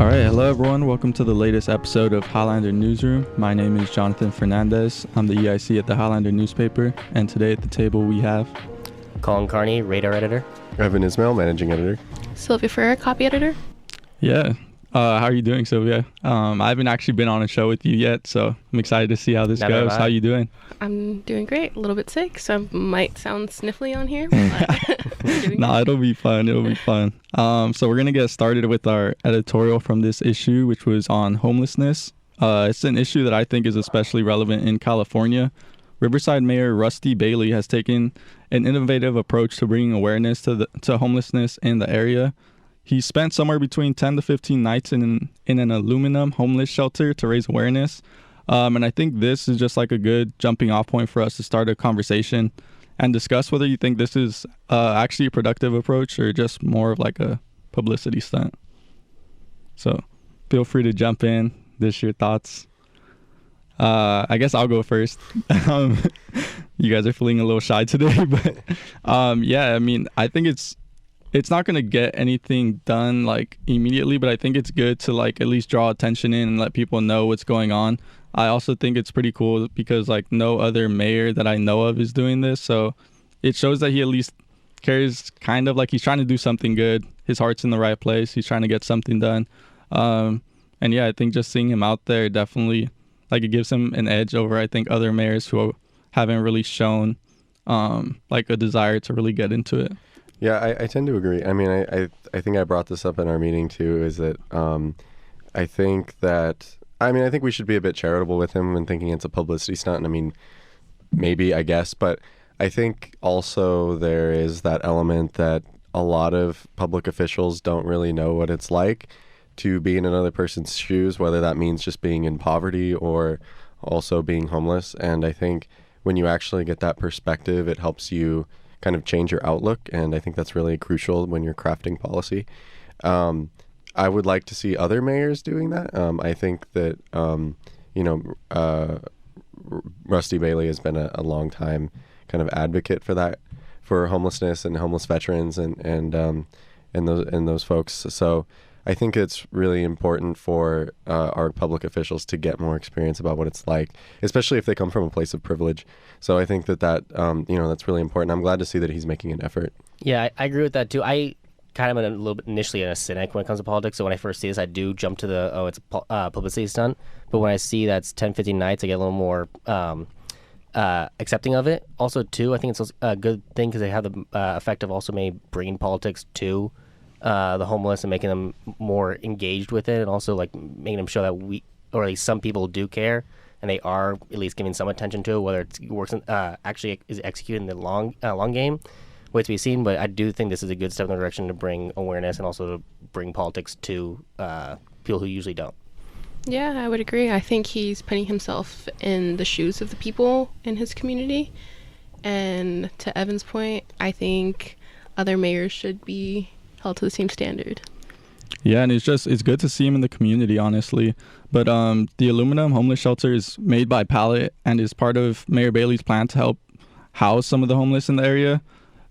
All right, hello everyone. Welcome to the latest episode of Highlander Newsroom. My name is Jonathan Fernandez. I'm the EIC at the Highlander newspaper, and today at the table we have Colin Carney, radar editor. Evan Ismail, managing editor. Sylvia Ferrer, copy editor. Yeah. How are you doing, Sylvia? I haven't actually been on a show with you yet, so I'm excited to see how this Never goes. mind. How you doing? I'm doing great. A little bit sick, so I might sound sniffly on here. But doing Nah, it'll be fun. It'll be fun. So we're going to get started with our editorial from this issue, which was on homelessness. It's an issue that I think is especially relevant in California. Riverside Mayor Rusty Bailey has taken an innovative approach to bringing awareness to homelessness in the area. He spent somewhere between 10 to 15 nights in an aluminum homeless shelter to raise awareness. And I think this is just like a good jumping off point for us to start a conversation and discuss whether you think this is actually a productive approach or just more of like a publicity stunt. So feel free to jump in. This your thoughts. I guess I'll go first. You guys are feeling a little shy today, but yeah, I mean, I think it's not going to get anything done like immediately, but I think it's good to like at least draw attention in and let people know what's going on. I also think it's pretty cool because like no other mayor that I know of is doing this. So it shows that he at least cares, kind of like he's trying to do something good. His heart's in the right place. He's trying to get something done. And yeah, I think just seeing him out there definitely like it gives him an edge over, I think, other mayors who haven't really shown like a desire to really get into it. Yeah, I tend to agree. I mean, I think I brought this up in our meeting too, is that I think we should be a bit charitable with him when thinking it's a publicity stunt. I mean, maybe, I guess, but I think also there is that element that a lot of public officials don't really know what it's like to be in another person's shoes, whether that means just being in poverty or also being homeless. And I think when you actually get that perspective, it helps you kind of change your outlook, and I think that's really crucial when you're crafting policy. I would like to see other mayors doing that. I think that Rusty Bailey has been a long time kind of advocate for that, for homelessness and homeless veterans and those folks. So I think it's really important for our public officials to get more experience about what it's like, especially if they come from a place of privilege. So I think that that's really important. I'm glad to see that he's making an effort. Yeah, I agree with that too. I kind of am a little bit initially a cynic when it comes to politics. So when I first see this, I do jump to it's a publicity stunt. But when I see that's 10, 15 nights, I get a little more accepting of it. Also, too, I think it's a good thing because they have the effect of also maybe bringing politics to the homeless and making them more engaged with it, and also like making them show that we, or at least some people, do care and they are at least giving some attention to it. Whether it works actually is executed in the long game, waits to be seen. But I do think this is a good step in the direction to bring awareness and also to bring politics to people who usually don't. Yeah, I would agree. I think he's putting himself in the shoes of the people in his community. And to Evan's point, I think other mayors should be held to the same standard. Yeah, and it's good to see him in the community, honestly. But the aluminum homeless shelter is made by Pallet and is part of Mayor Bailey's plan to help house some of the homeless in the area.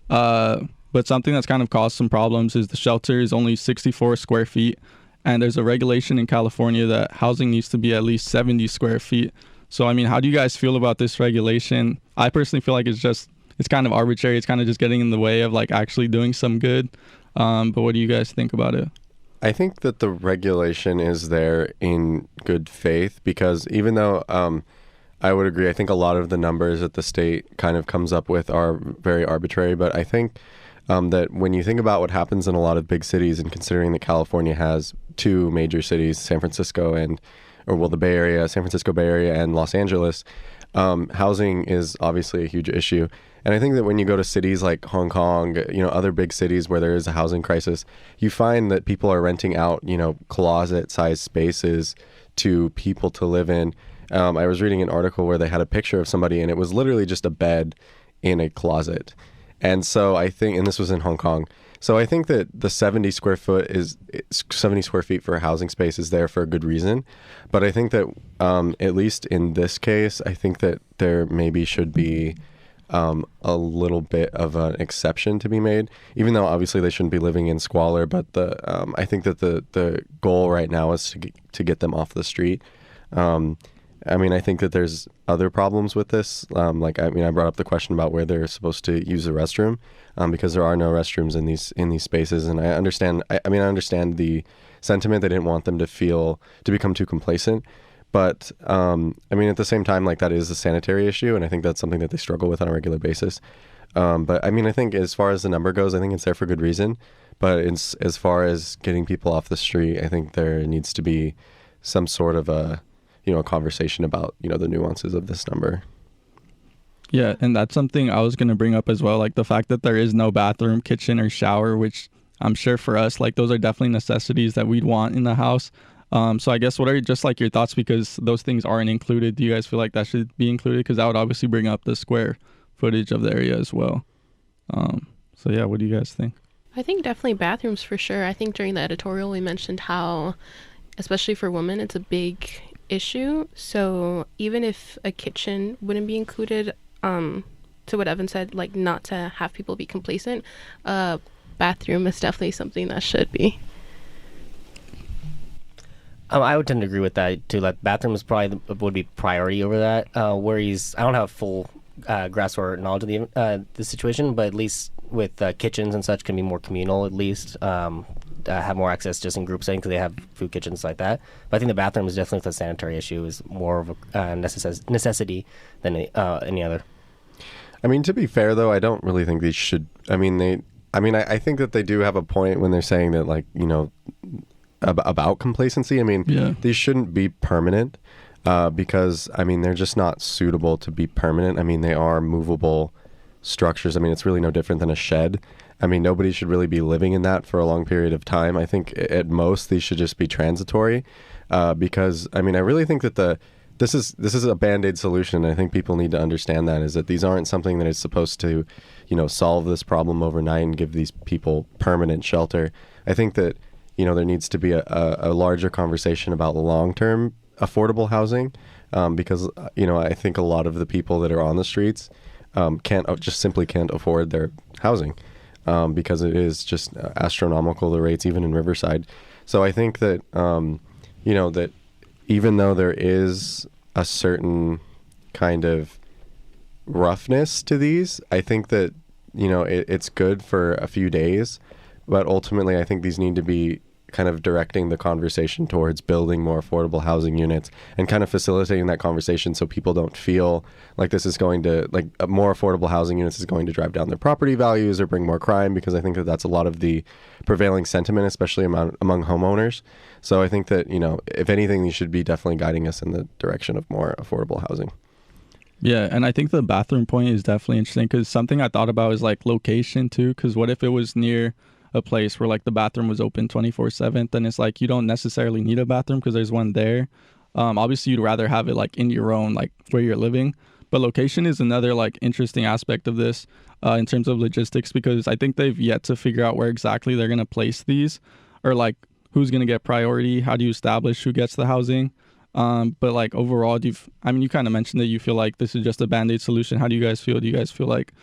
But something that's kind of caused some problems is the shelter is only 64 square feet, and there's a regulation in California that housing needs to be at least 70 square feet. So, I mean, how do you guys feel about this regulation? I personally feel like it's kind of arbitrary. It's kind of just getting in the way of like actually doing some good. But what do you guys think about it? I think that the regulation is there in good faith because even though I would agree, I think a lot of the numbers that the state kind of comes up with are very arbitrary, but I think that when you think about what happens in a lot of big cities, and considering that California has two major cities, San Francisco the Bay Area, San Francisco Bay Area and Los Angeles, housing is obviously a huge issue. And I think that when you go to cities like Hong Kong, other big cities where there is a housing crisis, you find that people are renting out, closet-sized spaces to people to live in. I was reading an article where they had a picture of somebody, and it was literally just a bed in a closet. And so I think, and this was in Hong Kong, so I think that the 70 square feet for a housing space is there for a good reason. But I think that at least in this case, I think that there maybe should be a little bit of an exception to be made, even though obviously they shouldn't be living in squalor. But I think that the goal right now is to get them off the street. I mean, I think that there's other problems with this. I brought up the question about where they're supposed to use the restroom, because there are no restrooms in these spaces. And I understand. I understand the sentiment. They didn't want them to become too complacent. But at the same time, like, that is a sanitary issue, and I think that's something that they struggle with on a regular basis. But I think as far as the number goes, I think it's there for good reason. But as far as getting people off the street, I think there needs to be some sort of a conversation about the nuances of this number. Yeah, and that's something I was going to bring up as well, like the fact that there is no bathroom, kitchen, or shower, which I'm sure for us, like, those are definitely necessities that we'd want in the house. So I guess what are just like your thoughts, because those things aren't included? Do you guys feel like that should be included? Because that would obviously bring up the square footage of the area as well. So yeah, what do you guys think? I think definitely bathrooms for sure. I think during the editorial we mentioned how, especially for women, it's a big issue. So even if a kitchen wouldn't be included, to what Evan said, like, not to have people be complacent, bathroom is definitely something that should be. I would tend to agree with that too. Like, bathrooms probably would be priority over that. I don't have full grasp or knowledge of the situation, but at least with kitchens and such, can be more communal at least. Have more access just in group setting because they have food kitchens like that. But I think the bathroom is definitely the sanitary issue is more of a necessity than any other. I mean, to be fair though, I don't really think these should. I think that they do have a point when they're saying that, like, about complacency. I mean, yeah, these shouldn't be permanent because they're just not suitable to be permanent. I mean, they are movable structures. I mean, it's really no different than a shed. I mean, nobody should really be living in that for a long period of time. I think at most these should just be transitory, because I really think that this is a Band-Aid solution. I think people need to understand that is that these aren't something that is supposed to, solve this problem overnight and give these people permanent shelter. I think that there needs to be a larger conversation about long-term affordable housing, because I think a lot of the people that are on the streets simply can't afford their housing. Because it is just astronomical, the rates even in Riverside. So I think that that even though there is a certain kind of roughness to these, I think that it's good for a few days, but ultimately I think these need to be kind of directing the conversation towards building more affordable housing units and kind of facilitating that conversation so people don't feel like this is going to, like, more affordable housing units is going to drive down their property values or bring more crime, because I think that that's a lot of the prevailing sentiment, especially among homeowners. So I think that, if anything, these should be definitely guiding us in the direction of more affordable housing. Yeah, and I think the bathroom point is definitely interesting, because something I thought about is like location too, because what if it was near a place where, like, the bathroom was open 24/7, then it's like you don't necessarily need a bathroom because there's one there. Obviously you'd rather have it like in your own, like, where you're living, but location is another, like, interesting aspect of this in terms of logistics, because I think they've yet to figure out where exactly they're going to place these, or like who's going to get priority, how do you establish who gets the housing. But like overall, you kind of mentioned that you feel like this is just a Band-Aid solution. How do you guys feel? Do you guys feel like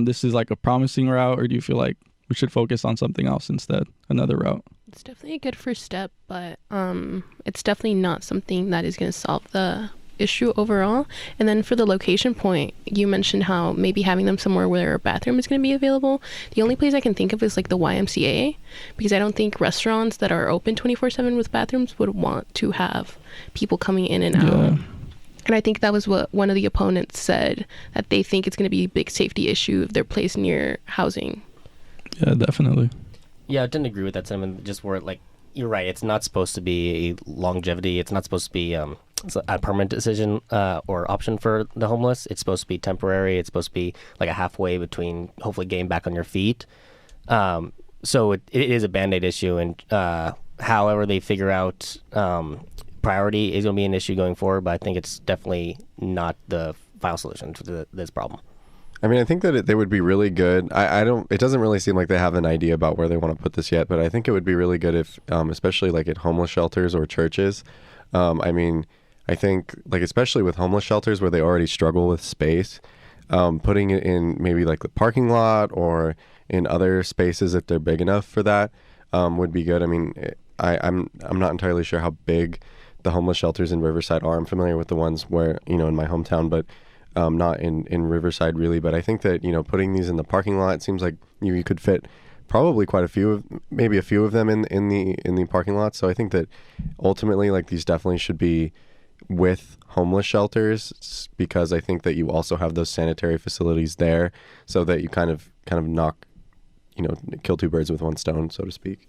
this is like a promising route, or do you feel like we should focus on something else instead, another route? It's definitely a good first step, but it's definitely not something that is going to solve the issue overall. And then for the location point, you mentioned how maybe having them somewhere where a bathroom is going to be available. The only place I can think of is like the YMCA, because I don't think restaurants that are open 24/7 with bathrooms would want to have people coming in and out. Yeah. And I think that was what one of the opponents said, that they think it's going to be a big safety issue if they're placed near housing. Yeah, definitely. Yeah, I didn't agree with that sentiment. Just where, like, you're right. It's not supposed to be a longevity. It's not supposed to be a permanent decision or option for the homeless. It's supposed to be temporary. It's supposed to be like a halfway between hopefully getting back on your feet. So it is a Band-Aid issue, and however they figure out priority is going to be an issue going forward. But I think it's definitely not the final solution to this problem. I think that they would be really good. It doesn't really seem like they have an idea about where they want to put this yet, but I think it would be really good if, especially like at homeless shelters or churches. I think, like, especially with homeless shelters where they already struggle with space, putting it in maybe like the parking lot or in other spaces if they're big enough for that would be good. I mean, I'm not entirely sure how big the homeless shelters in Riverside are. I'm familiar with the ones where, in my hometown, but not in Riverside really. But I think that, putting these in the parking lot, it seems like you could fit probably quite maybe a few of them in the parking lot. So I think that ultimately, like, these definitely should be with homeless shelters, because I think that you also have those sanitary facilities there, so that you kind of knock, kill two birds with one stone, so to speak.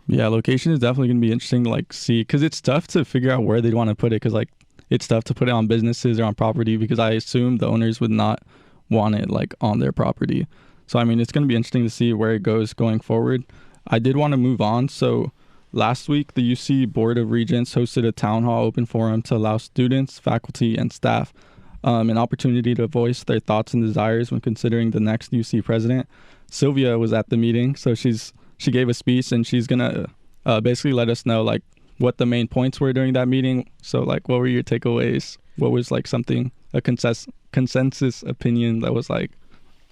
Yeah, location is definitely going to be interesting to like see, because it's tough to figure out where they'd want to put it, because like it's tough to put it on businesses or on property, because I assume the owners would not want it like on their property. So I mean, it's going to be interesting to see where it goes going forward. I did want to move on. So last week, the UC Board of Regents hosted a town hall open forum to allow students, faculty, and staff an opportunity to voice their thoughts and desires when considering the next UC president. Sylvia was at the meeting, so she gave a speech, and she's gonna basically let us know like what the main points were during that meeting. So like, what were your takeaways? What was like a consensus opinion that was like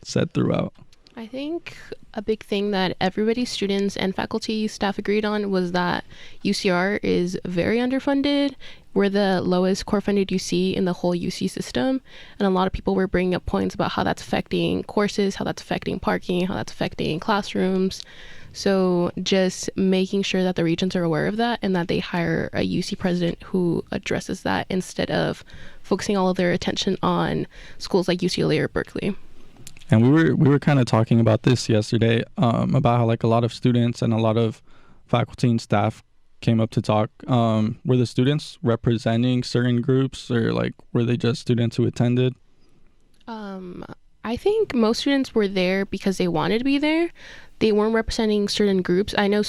said throughout? I think a big thing that everybody, students and faculty, staff agreed on was that UCR is very underfunded. We're the lowest core funded UC in the whole UC system. And a lot of people were bringing up points about how that's affecting courses, how that's affecting parking, how that's affecting classrooms. So just making sure that the regents are aware of that, and that they hire a UC president who addresses that, instead of focusing all of their attention on schools like UCLA or Berkeley. And we were kind of talking about this yesterday, about how like a lot of students and a lot of faculty and staff came up to talk. Were the students representing certain groups, or like were they just students who attended? I think most students were there because they wanted to be there. They weren't representing certain groups. I know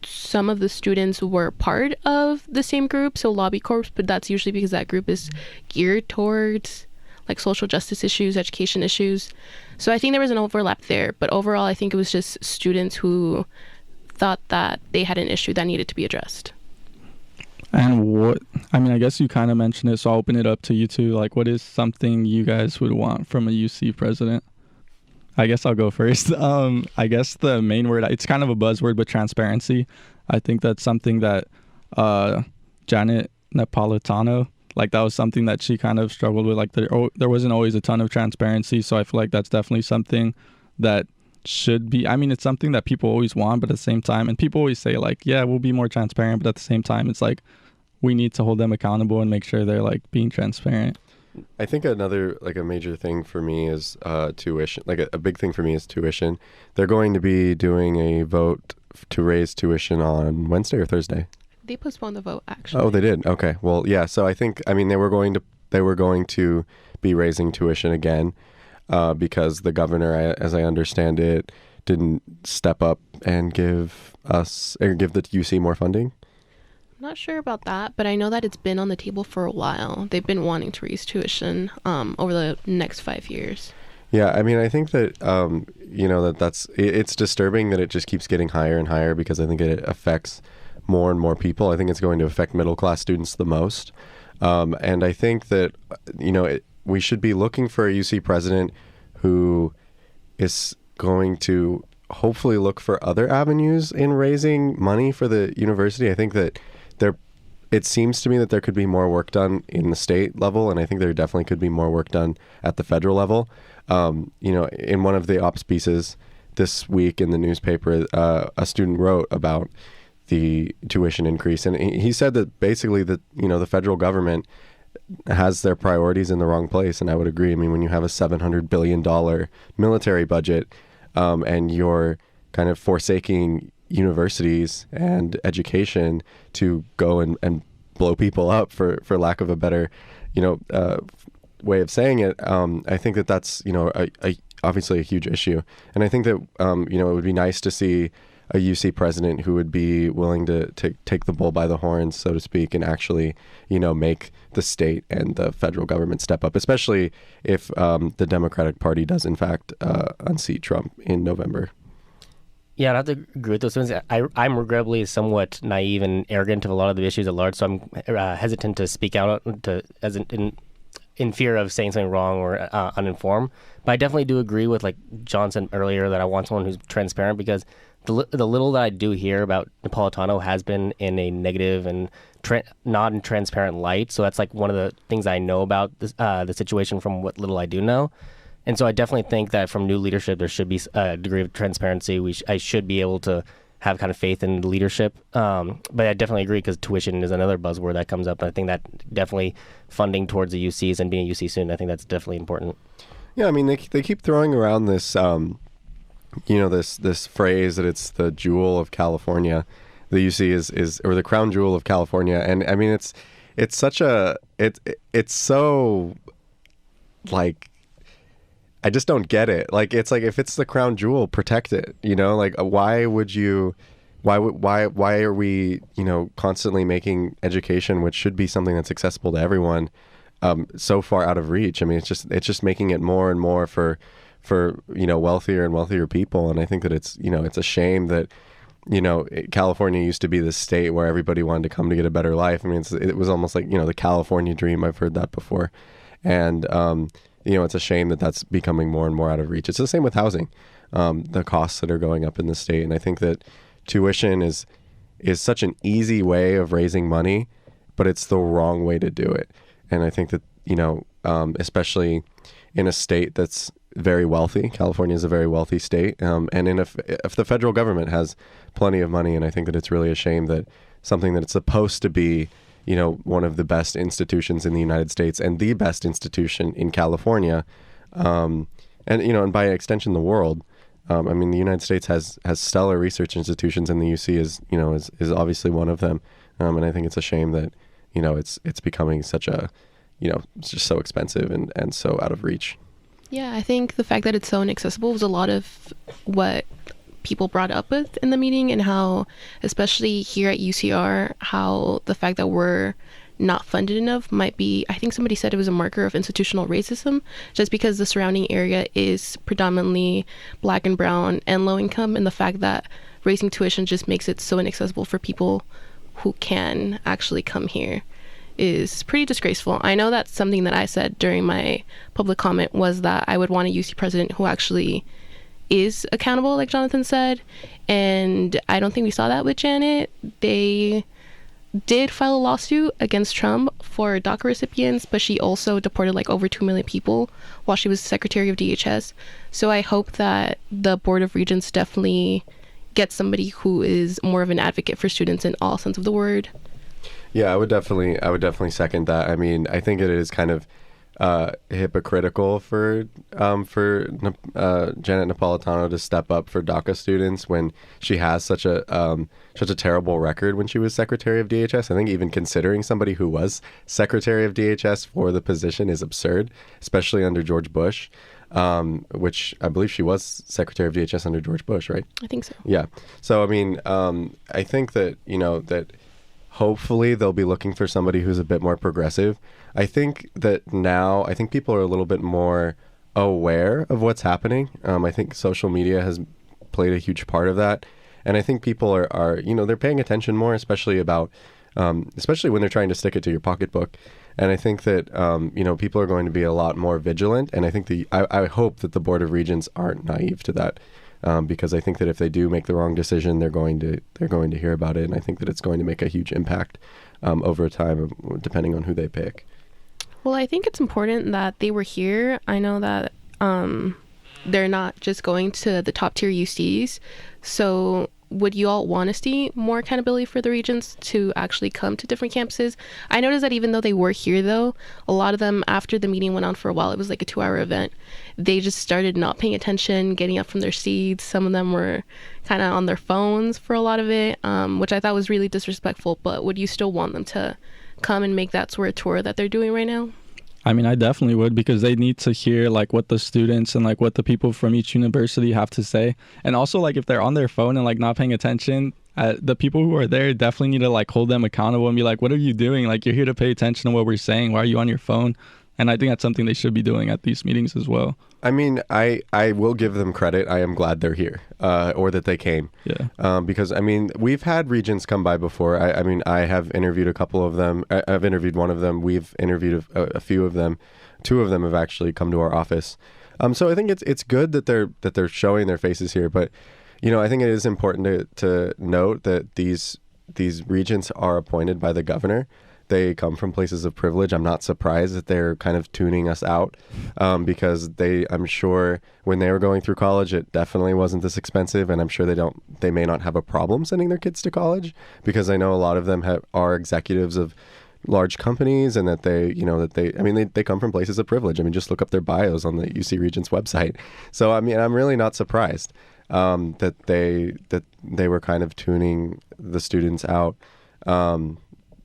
some of the students were part of the same group, so lobby corps, but that's usually because that group is geared towards like social justice issues, education issues. So I think there was an overlap there, but overall I think it was just students who thought that they had an issue that needed to be addressed. And I guess you kind of mentioned it, so I'll open it up to you two. Like, what is something you guys would want from a UC president? I guess I'll go first. I guess the main word, it's kind of a buzzword, but transparency. I think that's something that Janet Napolitano, like that was something that she kind of struggled with. Like there wasn't always a ton of transparency. So I feel like that's definitely something that should be, it's something that people always want, but at the same time, and people always say like, yeah, we'll be more transparent. But at the same time, it's like, we need to hold them accountable and make sure they're like being transparent. I think another, like, a major thing for me is tuition. Like a big thing for me is tuition. They're going to be doing a vote to raise tuition on Wednesday or Thursday. They postponed the vote, actually. Oh, they did. Okay. Well, yeah. So I think, they were going to be raising tuition again, because the governor, as I understand it, didn't step up and give the UC more funding. I'm not sure about that, but I know that it's been on the table for a while. They've been wanting to raise tuition over the next 5 years. Yeah, I think that it's disturbing that it just keeps getting higher and higher, because I think it affects more and more people. I think it's going to affect middle class students the most, and I think that we should be looking for a UC president who is going to hopefully look for other avenues in raising money for the university. I think that it seems to me that there could be more work done in the state level, and I think there definitely could be more work done at the federal level. In one of the ops pieces this week in the newspaper, a student wrote about the tuition increase, and he said that basically that the federal government has their priorities in the wrong place. And I would agree. When you have a $700 billion military budget, and you're kind of forsaking universities and education to go and blow people up, for lack of a better way of saying it, I think that's obviously a huge issue. And I think that it would be nice to see a UC president who would be willing to take the bull by the horns, so to speak, and actually make the state and the federal government step up, especially if the Democratic Party does in fact unseat Trump in November. Yeah, I'd have to agree with those things. I'm regrettably somewhat naive and arrogant of a lot of the issues at large, so I'm hesitant to speak out in fear of saying something wrong or uninformed. But I definitely do agree with, like John said earlier, that I want someone who's transparent, because the little that I do hear about Napolitano has been in a negative and not in transparent light. So that's like one of the things I know about this, the situation from what little I do know. And so I definitely think that from new leadership, there should be a degree of transparency. I should be able to have kind of faith in the leadership. But I definitely agree, because tuition is another buzzword that comes up. And I think that definitely funding towards the UCs and being a UC student, I think that's definitely important. Yeah, I mean, they keep throwing around this, this phrase that it's the jewel of California. The UC is or the crown jewel of California. And I mean, it's such a, it's so, like, I just don't get it. Like, it's like, if it's the crown jewel, protect it, like, why are we, constantly making education, which should be something that's accessible to everyone, so far out of reach? I mean, it's just making it more and more for wealthier and wealthier people. And I think that it's a shame that, California used to be the state where everybody wanted to come to get a better life. I mean, it was almost like, the California dream. I've heard that before. And, it's a shame that that's becoming more and more out of reach. It's the same with housing, the costs that are going up in the state. And I think that tuition is such an easy way of raising money, but it's the wrong way to do it. And I think that, especially in a state that's very wealthy, California is a very wealthy state. And if the federal government has plenty of money, and I think that it's really a shame that something that it's supposed to be, one of the best institutions in the United States and the best institution in California, and by extension, the world. I mean, the United States has stellar research institutions, and the UC is obviously one of them. And I think it's a shame that, it's becoming such a, it's just so expensive and so out of reach. Yeah, I think the fact that it's so inaccessible was a lot of what people brought up with in the meeting, and how, especially here at UCR, how the fact that we're not funded enough might be, I think somebody said it was a marker of institutional racism, just because the surrounding area is predominantly Black and brown and low income, and the fact that raising tuition just makes it so inaccessible for people who can actually come here is pretty disgraceful. I know that's something that I said during my public comment, was that I would want a UC president who actually is accountable, like Jonathan said, and I don't think we saw that with Janet. They did file a lawsuit against Trump for DACA recipients, but she also deported like over 2 million people while she was Secretary of DHS. So I hope that the Board of Regents definitely gets somebody who is more of an advocate for students in all sense of the word. Yeah, I would definitely second that. I mean, I think it is kind of hypocritical for Janet Napolitano to step up for DACA students when she has such a terrible record when she was Secretary of DHS. I think even considering somebody who was Secretary of DHS for the position is absurd, especially under George Bush, which I believe she was Secretary of DHS under George Bush, right? I think so. Yeah. So, I mean, I think that, that hopefully they'll be looking for somebody who's a bit more progressive. I think that now, I think people are a little bit more aware of what's happening. I think social media has played a huge part of that. And I think people are they're paying attention more, especially about, especially when they're trying to stick it to your pocketbook. And I think that, people are going to be a lot more vigilant. And I think I hope that the Board of Regents aren't naive to that. Because I think that if they do make the wrong decision, they're going to hear about it, and I think that it's going to make a huge impact over time, depending on who they pick. Well, I think it's important that they were here. I know that they're not just going to the top tier UCs. So would you all want to see more accountability for the regents to actually come to different campuses? I noticed that even though they were here, though, a lot of them, after the meeting went on for a while, it was like a 2-hour event, they just started not paying attention, getting up from their seats. Some of them were kind of on their phones for a lot of it, which I thought was really disrespectful. But would you still want them to come and make that sort of tour that they're doing right now? I mean, I definitely would, because they need to hear like what the students and like what the people from each university have to say. And also, like, if they're on their phone and like not paying attention, the people who are there definitely need to like hold them accountable and be like, what are you doing? Like, you're here to pay attention to what we're saying. Why are you on your phone? And I think that's something they should be doing at these meetings as well. I mean, I will give them credit. I am glad they're here, or that they came. Yeah. Because, I mean, we've had regents come by before. I mean, I have interviewed a couple of them. I've interviewed one of them. We've interviewed a few of them. Two of them have actually come to our office. So I think it's good that they're showing their faces here. But, you know, I think it is important to note that these regents are appointed by the governor. They come from places of privilege. I'm not surprised that they're kind of tuning us out, because I'm sure when they were going through college, it definitely wasn't this expensive, and I'm sure they may not have a problem sending their kids to college, because I know a lot of them are executives of large companies, and that they come from places of privilege. I mean, just look up their bios on the UC Regents website. So I mean, I'm really not surprised that they were kind of tuning the students out.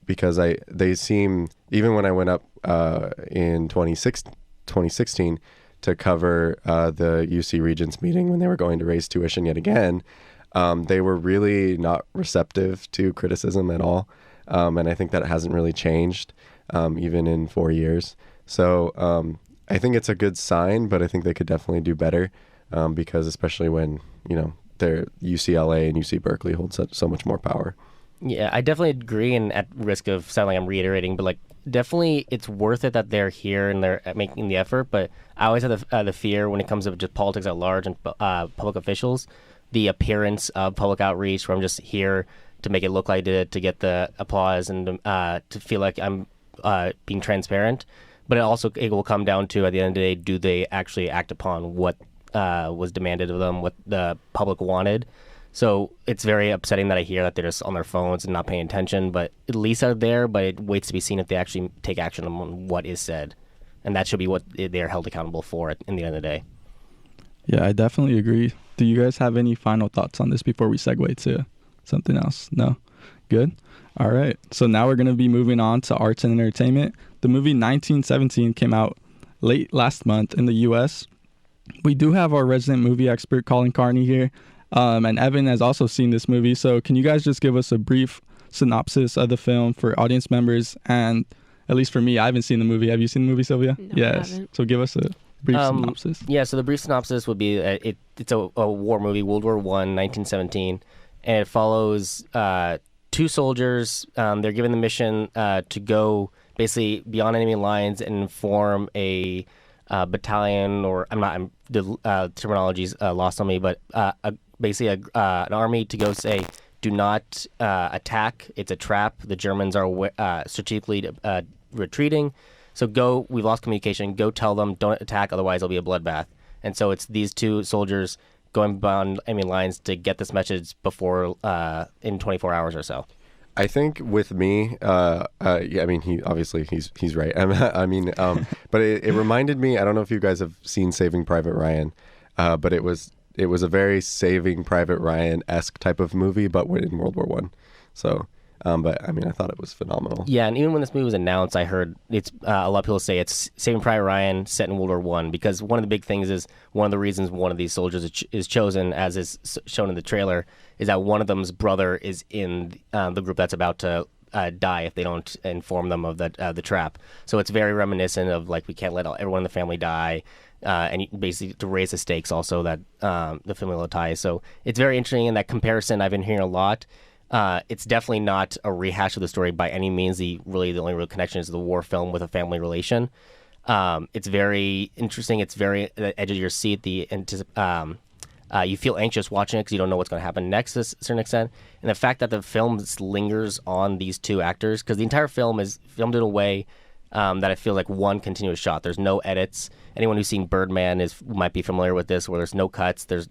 Because they seem, even when I went up in 2016 to cover the UC Regents meeting when they were going to raise tuition yet again, they were really not receptive to criticism at all. And I think that hasn't really changed even in 4 years. So I think it's a good sign, but I think they could definitely do better, because especially when, you know, their UCLA and UC Berkeley hold so much more power. Yeah, I definitely agree, and at risk of sounding like I'm reiterating, but like definitely it's worth it that they're here and they're making the effort. But I always have the fear when it comes to just politics at large and public officials, the appearance of public outreach, where I'm just here to make it look like I did it, to get the applause and to feel like I'm being transparent. But it will come down to, at the end of the day, do they actually act upon what was demanded of them, what the public wanted? So it's very upsetting that I hear that they're just on their phones and not paying attention, but at least they're there, but it waits to be seen if they actually take action on what is said. And that should be what they're held accountable for in the end of the day. Yeah, I definitely agree. Do you guys have any final thoughts on this before we segue to something else? No? Good? All right. So now we're going to be moving on to arts and entertainment. The movie 1917 came out late last month in the U.S. We do have our resident movie expert, Colin Carney, here. And Evan has also seen this movie. So can you guys just give us a brief synopsis of the film for audience members? And at least for me, I haven't seen the movie. Have you seen the movie, Sylvia? No, yes. I haven't. So give us a brief synopsis. Yeah, so the brief synopsis would be it's a war movie, World War I, 1917. And it follows two soldiers. They're given the mission to go basically beyond enemy lines and inform a battalion, or the terminology's lost on me, but basically an army to go say, do not attack. It's a trap. The Germans are strategically retreating. So we've lost communication. Go tell them, don't attack, otherwise it'll be a bloodbath. And so it's these two soldiers going beyond enemy lines to get this message before in 24 hours or so. I think with me, yeah, I mean, he's right. I mean, but it reminded me. I don't know if you guys have seen Saving Private Ryan, but it was a very Saving Private Ryan-esque type of movie, but in World War I. So, but I mean, I thought it was phenomenal. Yeah, and even when this movie was announced, I heard it's a lot of people say it's Saving Private Ryan set in World War I, because one of the big things is one of the reasons one of these soldiers is chosen, as is shown in the trailer, is that one of them's brother is in the group that's about to die if they don't inform them of the trap. So it's very reminiscent of, like, we can't let everyone in the family die, and basically to raise the stakes also that the familial ties. So it's very interesting in that comparison. I've been hearing a lot. It's definitely not a rehash of the story by any means. The only real connection is the war film with a family relation. It's very interesting. It's very at the edge of your seat. You feel anxious watching it because you don't know what's going to happen next to a certain extent. And the fact that the film lingers on these two actors, because the entire film is filmed in a way that I feel like one continuous shot. There's no edits. Anyone who's seen Birdman might be familiar with this, where there's no cuts. There's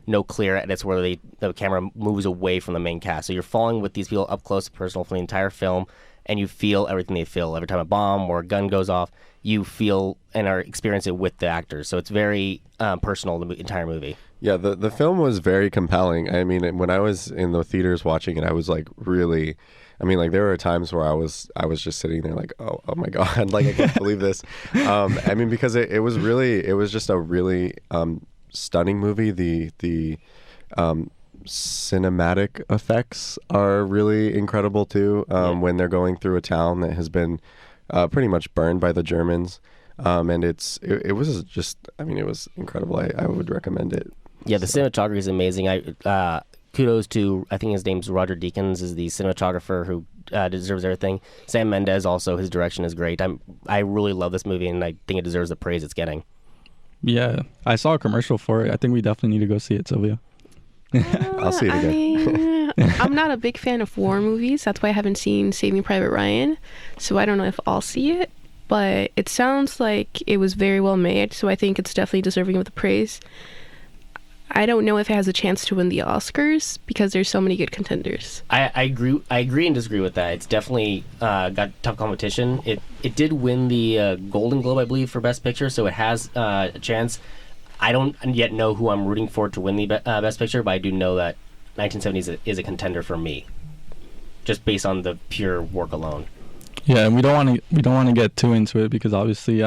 no clear edits where the camera moves away from the main cast. So you're following with these people up close and personal for the entire film, and you feel everything they feel. Every time a bomb or a gun goes off, you feel and are experiencing it with the actors. So it's very personal, the entire movie. Yeah, the film was very compelling. I mean, when I was in the theaters watching it, I was like really, I mean, like there were times where I was just sitting there like, oh my God, like I can't believe this. I mean, because it was just a really stunning movie. The cinematic effects are really incredible too. When they're going through a town that has been pretty much burned by the Germans. And it was just, I mean, it was incredible. I would recommend it. Yeah, the cinematography is amazing. Kudos to, I think his name's Roger Deakins, is the cinematographer who deserves everything. Sam Mendes also, his direction is great. I really love this movie, and I think it deserves the praise it's getting. Yeah, I saw a commercial for it. I think we definitely need to go see it, Sylvia. I'll see it again. I mean, I'm not a big fan of war movies. That's why I haven't seen Saving Private Ryan. So I don't know if I'll see it, but it sounds like it was very well made. So I think it's definitely deserving of the praise. I don't know if it has a chance to win the Oscars because there's so many good contenders. I agree and disagree with that. It's definitely got tough competition. It did win the Golden Globe, I believe, for Best Picture, so it has a chance. I don't yet know who I'm rooting for to win the Best Picture, but I do know that 1970s is a contender for me, just based on the pure work alone. Yeah, and we don't want to get too into it because obviously,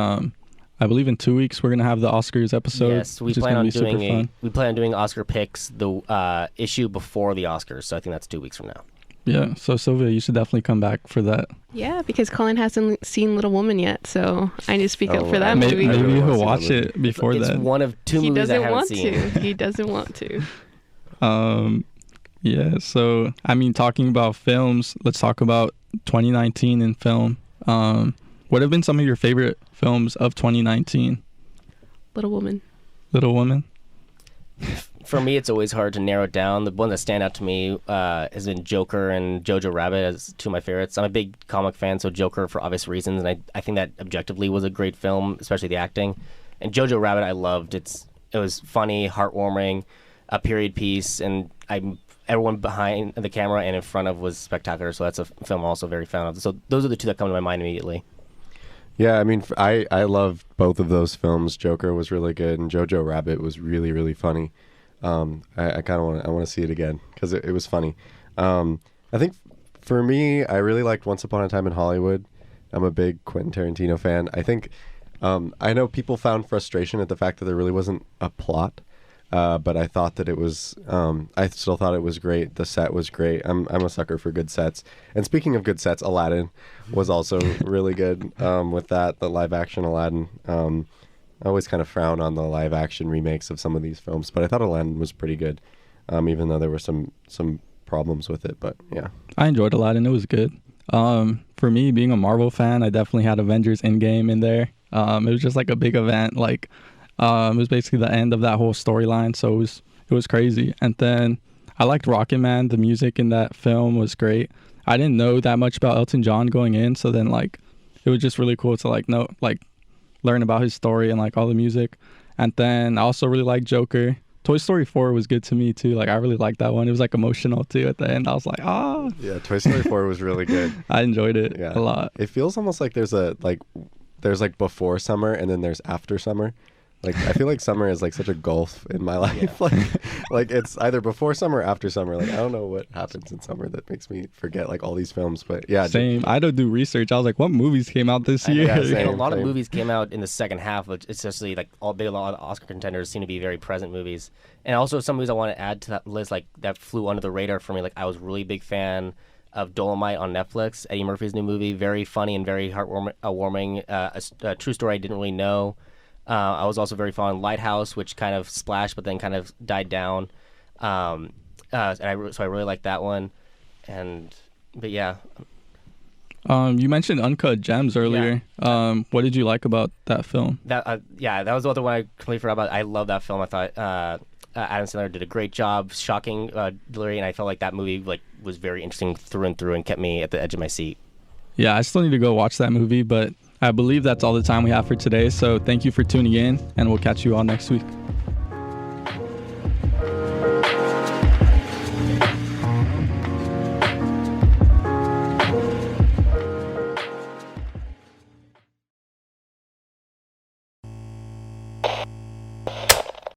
I believe in 2 weeks we're gonna have the Oscars episode. Yes, we plan on doing Oscar picks, the issue before the Oscars. So I think that's 2 weeks from now. Yeah, so Sylvia, you should definitely come back for that. Yeah, because Colin hasn't seen Little Woman yet, so I need to speak up for that maybe movie. Maybe he'll watch it before that. It's one of two movies I haven't seen. He doesn't want to. Yeah, so I mean, talking about films, let's talk about 2019 in film. What have been some of your favorite films of 2019? Little Woman. Little Woman? For me, it's always hard to narrow it down. The one that stand out to me has been Joker and Jojo Rabbit as two of my favorites. I'm a big comic fan, so Joker for obvious reasons, and I think that objectively was a great film, especially the acting. And Jojo Rabbit I loved. It was funny, heartwarming, a period piece, and everyone behind the camera and in front of was spectacular, so that's a film I'm also very fan of. So those are the two that come to my mind immediately. Yeah, I mean, I love both of those films. Joker was really good, and Jojo Rabbit was really, really funny. I kind of want to see it again because it was funny. I think for me, I really liked Once Upon a Time in Hollywood. I'm a big Quentin Tarantino fan. I think I know people found frustration at the fact that there really wasn't a plot, but I thought that it was. I still thought it was great. The set was great. I'm a sucker for good sets. And speaking of good sets, Aladdin was also really good with that. The live action Aladdin. I always kind of frown on the live action remakes of some of these films, but I thought Aladdin was pretty good, even though there were some problems with it. But yeah, I enjoyed Aladdin. It was good. For me, being a Marvel fan, I definitely had Avengers Endgame in there. It was just like a big event. Like it was basically the end of that whole storyline, so it was crazy. And then I liked Rocket Man. The music in that film was great. I didn't know that much about Elton John going in, so then like it was just really cool to learn about his story and like all the music. And then I also really liked Joker. Toy Story 4 was good to me too. Like I really liked that one. It was like emotional too at the end. I was like, yeah, Toy Story 4 was really good. I enjoyed it a lot. It feels almost like there's before summer and then there's after summer. Like I feel like summer is like such a gulf in my life. Yeah. like it's either before summer or after summer. Like I don't know what happens in summer that makes me forget like all these films. But yeah, same. I don't do research. I was like, what movies came out this year? Yeah, same. A lot of movies came out in the second half, but especially like a lot of Oscar contenders seem to be very present movies. And also some movies I want to add to that list, like that flew under the radar for me. Like I was a really big fan of Dolomite on Netflix, Eddie Murphy's new movie. Very funny and very heartwarming. A true story I didn't really know. I was also very fond of Lighthouse, which kind of splashed but then kind of died down. So I really liked that one. But yeah. You mentioned Uncut Gems earlier. Yeah. What did you like about that film? That was the other one I completely forgot about. I love that film. I thought Adam Sandler did a great job, shocking delivery, and I felt like that movie was very interesting through and through and kept me at the edge of my seat. Yeah, I still need to go watch that movie, but I believe that's all the time we have for today. So thank you for tuning in, and we'll catch you all next week.